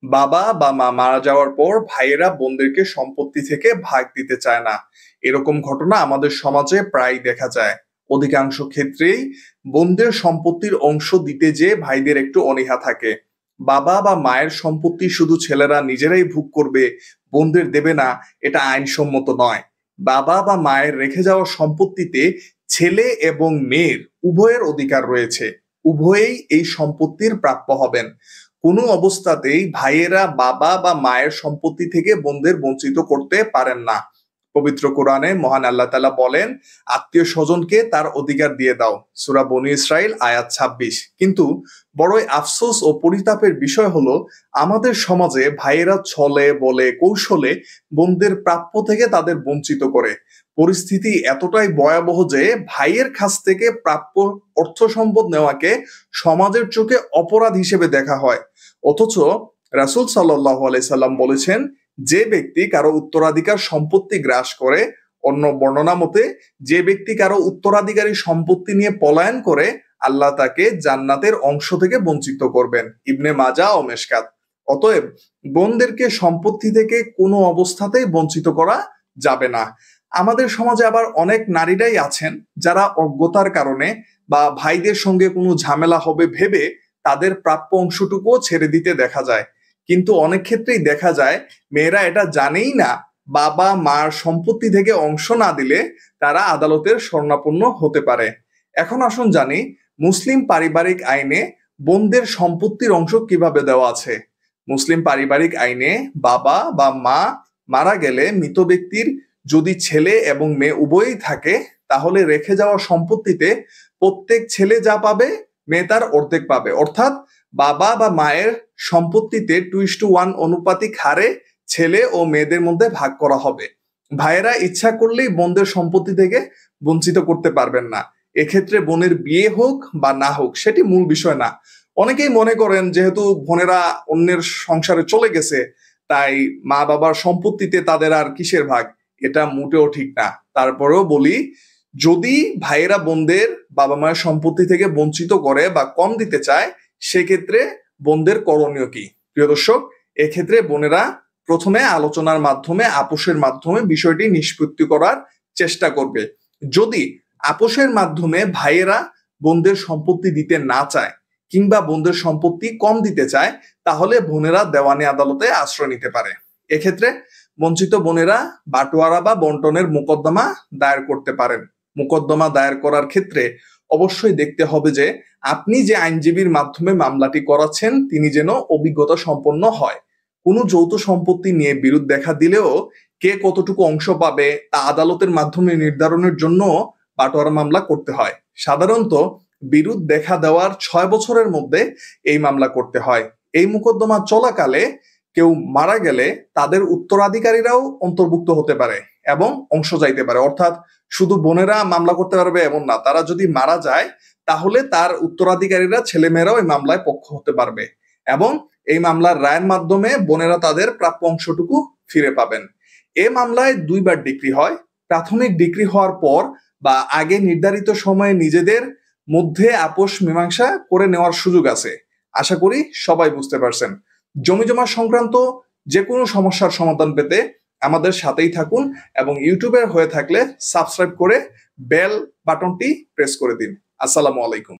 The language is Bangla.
বাবা বা মা মারা যাওয়ার পর ভাইয়েরা বোনদেরকে সম্পত্তি থেকে ভাগ দিতে চায় না। এরকম ঘটনা আমাদের সমাজে প্রায় দেখা যায়। অধিকাংশ ক্ষেত্রেই বোনদের সম্পত্তির অংশ দিতে যেয়ে ভাইদের একটু অনীহা থাকে। বাবা বা মায়ের সম্পত্তি শুধু ছেলেরা নিজেরাই ভোগ করবে, বোনদের দেবে না, এটা আইনসম্মত নয়। বাবা বা মায়ের রেখে যাওয়া সম্পত্তিতে ছেলে এবং মেয়ের উভয়ের অধিকার রয়েছে। উভয়েই এই সম্পত্তির প্রাপ্য হবেন। কোনো অবস্থাতেই ভাইয়েরা বাবা বা মায়ের সম্পত্তি থেকে বোনদের বঞ্চিত করতে পারেন না। পবিত্র কোরআনে মহান আল্লাহ তাআলা বলেন, আত্মীয় স্বজনকে তার অধিকার দিয়ে দাও। সূরা বনী ইসরাইল আয়াত 26। কিন্তু বড়ই আফসোস ও পরিতাপের বিষয় হলো, আমাদের সমাজে ভাইয়েরা ছলে বলে কৌশলে বোনদের প্রাপ্য থেকে তাদের বঞ্চিত করে। পরিস্থিতি এতটাই ভয়াবহ যে ভাইয়ের কাছ থেকে প্রাপ্য অর্থ সম্পদ নেওয়াকে সমাজের চোখে অপরাধ হিসেবে দেখা হয়। অথচ রাসূল সাল্লাল্লাহু আলাইহি সাল্লাম বলেছেন, যে ব্যক্তি কারো উত্তরাধিকার সম্পত্তি গ্রাস করে, অন্য বর্ণনা মতে যে ব্যক্তি কারো উত্তরাধিকারী সম্পত্তি নিয়ে পলায়ন করে, আল্লাহ তাকে জান্নাতের অংশ থেকে বঞ্চিত করবেন। ইবনে মাজাহ ও মেশকাত। অতএব বোনদেরকে সম্পত্তি থেকে কোনো অবস্থাতেই বঞ্চিত করা যাবে না। আমাদের সমাজে আবার অনেক নারীরাই আছেন যারা অজ্ঞতার কারণে বা ভাইদের সঙ্গে কোনো ঝামেলা হবে ভেবে তাদের প্রাপ্য অংশটুকুও ছেড়ে দিতে দেখা যায়। কিন্তু অনেক ক্ষেত্রেই দেখা যায় মেয়েরা এটা জানেই না বাবা মার সম্পত্তি থেকে অংশ না দিলে তারা আদালতের শরণাপন্ন হতে পারে। এখন আসুন জানি মুসলিম পারিবারিক আইনে বোনদের সম্পত্তির অংশ কিভাবে দেওয়া আছে। মুসলিম পারিবারিক আইনে বাবা বা মা মারা গেলে মৃত ব্যক্তির যদি ছেলে এবং মেয়ে উভয়ই থাকে, তাহলে রেখে যাওয়া সম্পত্তিতে প্রত্যেক ছেলে যা পাবে মেয়ে তার অর্ধেক পাবে। অর্থাৎ বাবা বা মায়ের সম্পত্তিতে 2:1 অনুপাতিক হারে ছেলে ও মেয়েদের মধ্যে ভাগ করা হবে। ভাইয়েরা ইচ্ছা করলেই বোনদের সম্পত্তি থেকে বঞ্চিত করতে পারবেন না। এক্ষেত্রে বোনের বিয়ে হোক বা না হোক সেটি মূল বিষয় না। অনেকেই মনে করেন যেহেতু বোনেরা অন্যের সংসারে চলে গেছে, তাই মা বাবার সম্পত্তিতে তাদের আর কিসের ভাগ। এটা মোটেও ঠিক না। তারপরেও বলি, যদি ভাইয়েরা বোনদের বাবা মায়ের সম্পত্তি থেকে বঞ্চিত করে বা কম দিতে চায়, সেক্ষেত্রে বোনদের করণীয় কি? প্রিয় দর্শক, এক্ষেত্রে বোনেরা প্রথমে আলোচনার মাধ্যমে আপোষের মাধ্যমে বিষয়টি নিষ্পত্তি করার চেষ্টা করবে। যদি আপোষের মাধ্যমে ভাইয়েরা বোনদের সম্পত্তি দিতে না চায় কিংবা বোনদের সম্পত্তি কম দিতে চায়, তাহলে বোনেরা দেওয়ানি আদালতে আশ্রয় নিতে পারে। এক্ষেত্রে বঞ্চিত বোনেরা বাটোয়ারা বা বন্টনের মোকদ্দমা দায়ের করতে পারেন। মোকদ্দমা দায়ের করার ক্ষেত্রে অবশ্যই দেখতে হবে যে আপনি যে আইনজীবীর মাধ্যমে মামলাটি করাচ্ছেন তিনি যেন অভিজ্ঞতা সম্পন্ন হয়। কোনো যৌথ সম্পত্তি নিয়ে বিরোধ দেখা দিলেও কে কতটুকু অংশ পাবে তা আদালতের মাধ্যমে নির্ধারণের জন্য বাটোয়ারা মামলা করতে হয়। সাধারণত বিরোধ দেখা দেওয়ার 6 বছরের মধ্যে এই মামলা করতে হয়। এই মোকদ্দমা চলাকালে কেউ মারা গেলে তাদের উত্তরাধিকারীরাও অন্তর্ভুক্ত হতে পারে এবং অংশ চাইতে পারে। অর্থাৎ শুধু বোনেরা মামলা করতে পারবে এমন না, তারা যদি মারা যায় তাহলে তার উত্তরাধিকারীরা ছেলেমেয়েরাও এই মামলায় পক্ষ হতে পারবে এবং এই মামলার রায়ের মাধ্যমে বোনেরা তাদের প্রাপ্য অংশটুকু ফিরে পাবেন। এ মামলায় 2 বার ডিক্রি হয়। প্রাথমিক ডিক্রি হওয়ার পর বা আগে নির্ধারিত সময়ে নিজেদের মধ্যে আপোষ মীমাংসা করে নেওয়ার সুযোগ আছে। আশা করি সবাই বুঝতে পারছেন। জমিজমা সংক্রান্ত যে কোনো সমস্যার সমাধান পেতে আমাদের সাথেই থাকুন এবং ইউটিউবের হয়ে থাকলে সাবস্ক্রাইব করে বেল বাটনটি প্রেস করে দিন। আসসালামু আলাইকুম।